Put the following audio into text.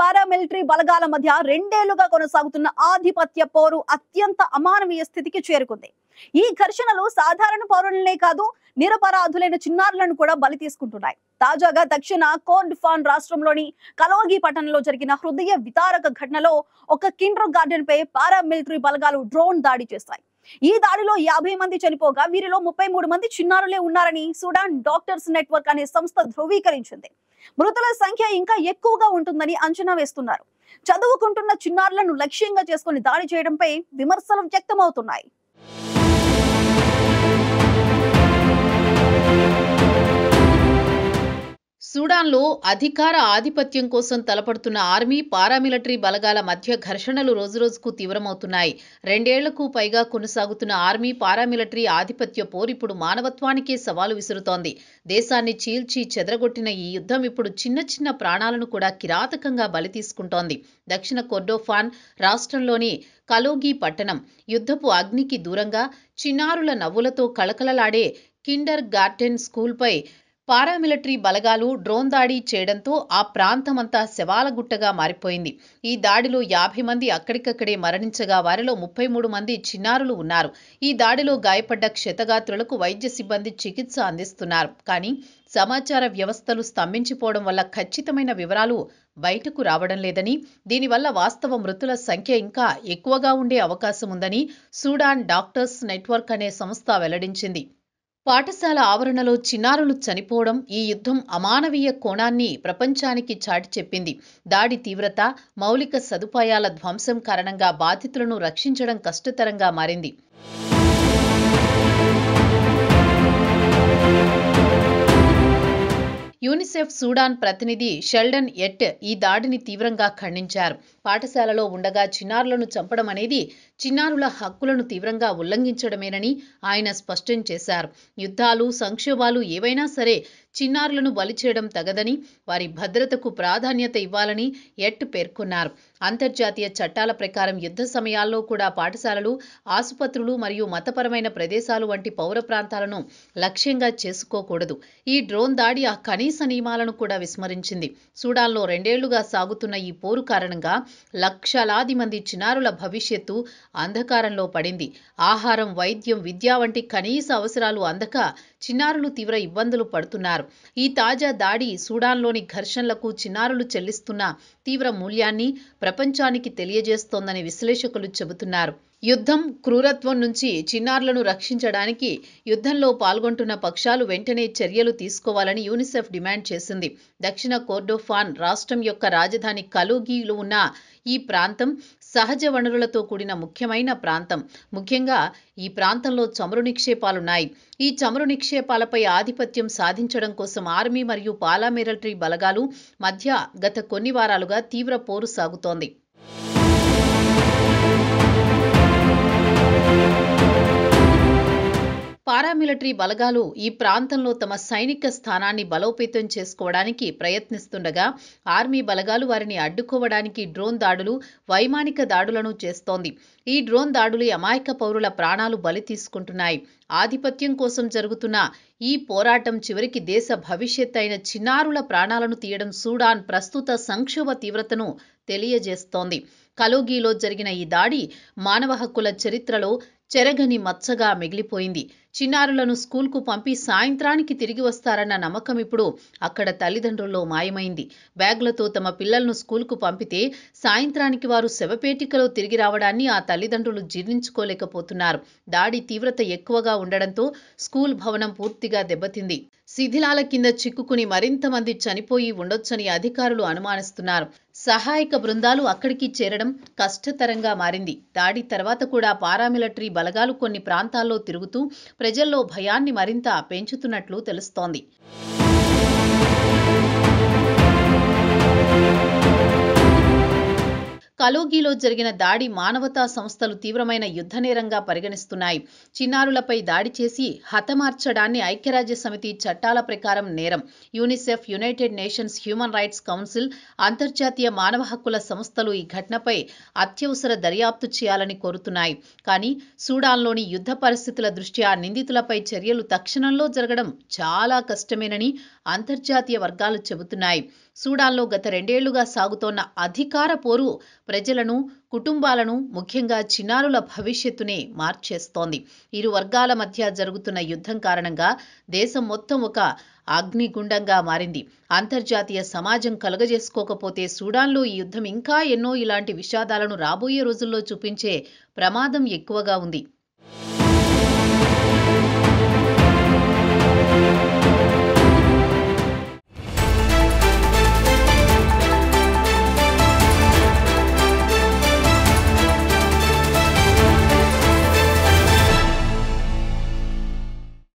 Paramilitary బలగాల మధ్య రెండేళ్లుగా కొనసాగుతున్న ఆధిపత్య పోరు అత్యంత అమానవీయ స్థితికి చేరుకుంది. ఈ ఘర్షణలు సాధారణ పౌరులనే కాదు, నిరపరాధులైన చిన్నారులను కూడా బలి తీసుకుంటున్నాయి. తాజాగా దక్షిణ కోర్డోఫాన్ రాష్ట్రంలోని కలోగి పట్టణంలో జరిగిన హృదయ విదారక ఘటనలో ఒక కిండర్ గార్డెన్ పై పారామిలిటరీ బలగాలు డ్రోన్ దాడి చేశాయి. ఈ దాడిలో 50 మంది చనిపోగా వీరిలో 33 మంది చిన్నారులే ఉన్నారని సుడాన్ డాక్టర్స్ నెట్వర్క్ అనే సంస్థ ధృవీకరించింది. మృతుల సంఖ్య ఇంకా ఎక్కువగా ఉంటుందని అంచనా వేస్తున్నారు. చదువుకుంటున్న చిన్నారులను లక్ష్యంగా చేసుకుని దాడి చేయడంపై విమర్శలు వ్యక్తమవుతున్నాయి. సూడాన్లో అధికార ఆధిపత్యం కోసం తలపడుతున్న ఆర్మీ, పారామిలిటరీ బలగాల మధ్య ఘర్షణలు రోజురోజుకు తీవ్రమవుతున్నాయి. రెండేళ్లకు పైగా కొనసాగుతున్న ఆర్మీ, పారామిలిటరీ ఆధిపత్య పోరు ఇప్పుడు మానవత్వానికే సవాలు విసురుతోంది. దేశాన్ని చీల్చి చెదరగొట్టిన ఈ యుద్ధం ఇప్పుడు చిన్న చిన్న ప్రాణాలను కూడా కిరాతకంగా బలి తీసుకుంటోంది. దక్షిణ కోర్డోఫాన్ రాష్ట్రంలోని కలోగి పట్టణం యుద్ధపు అగ్నికి దూరంగా చిన్నారుల నవ్వులతో కళకళలాడే కిండర్ గార్టెన్ స్కూల్పై పారామిలిటరీ బలగాలు డ్రోన్ దాడి చేయడంతో ఆ ప్రాంతమంతా శవాల గుట్టగా మారిపోయింది. ఈ దాడిలో 50 మంది అక్కడికక్కడే మరణించగా వారిలో 33 మంది చిన్నారులు ఉన్నారు. ఈ దాడిలో గాయపడ్డ క్షతగాత్రులకు వైద్య సిబ్బంది చికిత్స అందిస్తున్నారు. కానీ సమాచార వ్యవస్థలు స్తంభించిపోవడం వల్ల ఖచ్చితమైన వివరాలు బయటకు రావడం లేదని, దీనివల్ల వాస్తవ మృతుల సంఖ్య ఇంకా ఎక్కువగా ఉండే అవకాశం ఉందని సూడాన్ డాక్టర్స్ నెట్వర్క్ అనే సంస్థ వెల్లడించింది. పాఠశాల ఆవరణలో చిన్నారులు చనిపోవడం ఈ యుద్ధం అమానవీయ కోణాన్ని ప్రపంచానికి చాటి చెప్పింది. దాడి తీవ్రత, మౌలిక సదుపాయాల ధ్వంసం కారణంగా బాధితులను రక్షించడం కష్టతరంగా మారింది. యూనిసెఫ్ సూడాన్ ప్రతినిధి షెల్డన్ ఎట్ ఈ దాడిని తీవ్రంగా ఖండించారు. పాఠశాలలో ఉండగా చిన్నారులను చంపడం అనేది చిన్నారుల హక్కులను తీవ్రంగా ఉల్లంఘించడమేనని ఆయన స్పష్టం చేశారు. యుద్ధాలు, సంక్షోభాలు ఏవైనా సరే చిన్నారులను బలి చేయడం తగదని, వారి భద్రతకు ప్రాధాన్యత ఇవ్వాలని ఎట్ పేర్కొన్నారు. అంతర్జాతీయ చట్టాల ప్రకారం యుద్ధ సమయాల్లో కూడా పాఠశాలలు, ఆసుపత్రులు మరియు మతపరమైన ప్రదేశాలు వంటి పౌర ప్రాంతాలను లక్ష్యంగా చేసుకోకూడదు. ఈ డ్రోన్ దాడి ఆ కనీస నియమాలను కూడా విస్మరించింది. సూడాన్లో రెండేళ్లుగా సాగుతున్న ఈ పోరు కారణంగా లక్షలాది మంది చిన్నారుల భవిష్యత్తు అంధకారంలో పడింది. ఆహారం, వైద్యం, విద్య వంటి కనీస అవసరాలు అందక చిన్నారులు తీవ్ర ఇబ్బందులు పడుతున్నారు. ఈ తాజా దాడి సూడాన్లోని ఘర్షణలకు చిన్నారులు చెల్లిస్తున్న తీవ్ర మూల్యాన్ని ప్రపంచానికి తెలియజేస్తోందని విశ్లేషకులు చెబుతున్నారు. యుద్ధం, క్రూరత్వం నుంచి చిన్నారులను రక్షించడానికి యుద్ధంలో పాల్గొంటున్న పక్షాలు వెంటనే చర్యలు తీసుకోవాలని యూనిసెఫ్ డిమాండ్ చేసింది. దక్షిణ కోర్డోఫాన్ రాష్ట్రం యొక్క రాజధాని కలోగిలో ఉన్న ఈ ప్రాంతం సహజ వనరులతో కూడిన ముఖ్యమైన ప్రాంతం. ముఖ్యంగా ఈ ప్రాంతంలో చమురు నిక్షేపాలున్నాయి. ఈ చమురు నిక్షేపాలపై ఆధిపత్యం సాధించడం కోసం ఆర్మీ మరియు పారామిలిటరీ బలగాలు మధ్య గత కొన్ని వారాలుగా తీవ్ర పోరు సాగుతోంది. పారామిలిటరీ బలగాలు ఈ ప్రాంతంలో తమ సైనిక స్థానాన్ని బలోపేతం చేసుకోవడానికి ప్రయత్నిస్తుండగా, ఆర్మీ బలగాలు వారిని అడ్డుకోవడానికి డ్రోన్ దాడులు, వైమానిక దాడులను చేస్తోంది. ఈ డ్రోన్ దాడులు అమాయక పౌరుల ప్రాణాలు బలి తీసుకుంటున్నాయి. ఆధిపత్యం కోసం జరుగుతున్న ఈ పోరాటం చివరికి దేశ భవిష్యత్ అయిన చిన్నారుల ప్రాణాలను తీయడం సూడాన్ ప్రస్తుత సంక్షోభ తీవ్రతను తెలియజేస్తోంది. కలోగిలో జరిగిన ఈ దాడి మానవ హక్కుల చరిత్రలో చెరగని మచ్చగా మిగిలిపోయింది. చిన్నారులను స్కూల్కు పంపి సాయంత్రానికి తిరిగి వస్తారన్న నమ్మకం ఇప్పుడు అక్కడ తల్లిదండ్రుల్లో మాయమైంది. బ్యాగులతో తమ పిల్లలను స్కూల్కు పంపితే సాయంత్రానికి వారు శవపేటికలో తిరిగి రావడాన్ని ఆ తల్లిదండ్రులు జీర్ణించుకోలేకపోతున్నారు. దాడి తీవ్రత ఎక్కువగా ఉండడంతో స్కూల్ భవనం పూర్తిగా దెబ్బతింది. శిథిలాల కింద చిక్కుకుని మరింత మంది చనిపోయి ఉండొచ్చని అధికారులు అనుమానిస్తున్నారు. సహాయక బృందాలు అక్కడికి చేరడం కష్టతరంగా మారింది. దాడి తర్వాత కూడా పారామిలిటరీ బలగాలు కొన్ని ప్రాంతాల్లో తిరుగుతూ ప్రజల్లో భయాన్ని మరింత పెంచుతున్నట్లు తెలుస్తోంది. కలోగిలో జరిగిన దాడి మానవతా సంస్థలు తీవ్రమైన యుద్ధనేరంగా పరిగణిస్తున్నాయి. చిన్నారులపై దాడి చేసి హతమార్చడాన్ని ఐక్యరాజ్యసమితి చట్టాల ప్రకారం నేరం. UNICEF, United nations human rights council, అంతర్జాతీయ మానవ హక్కుల సంస్థలు ఈ ఘటనపై అత్యవసర దర్యాప్తు చేయాలని కోరుతున్నాయి. కానీ సూడాన్లోని యుద్ధ పరిస్థితుల దృష్ట్యా నిందితులపై చర్యలు తక్షణంలో జరగడం చాలా కష్టమేనని అంతర్జాతీయ వర్గాలు చెబుతున్నాయి. సూడాన్లో గత 2 ఏళ్లుగా సాగుతోన్న అధికార పోరు ప్రజలను, కుటుంబాలను, ముఖ్యంగా చిన్నారుల భవిష్యత్తునే మార్చేస్తోంది. ఇరు వర్గాల మధ్య జరుగుతున్న యుద్ధం కారణంగా దేశం మొత్తం ఒక అగ్నిగుండంగా మారింది. అంతర్జాతీయ సమాజం కలుగజేసుకోకపోతే సూడాన్లో ఈ యుద్ధం ఇంకా ఎన్నో ఇలాంటి విషాదాలను రాబోయే రోజుల్లో చూపించే ప్రమాదం ఎక్కువగా ఉంది.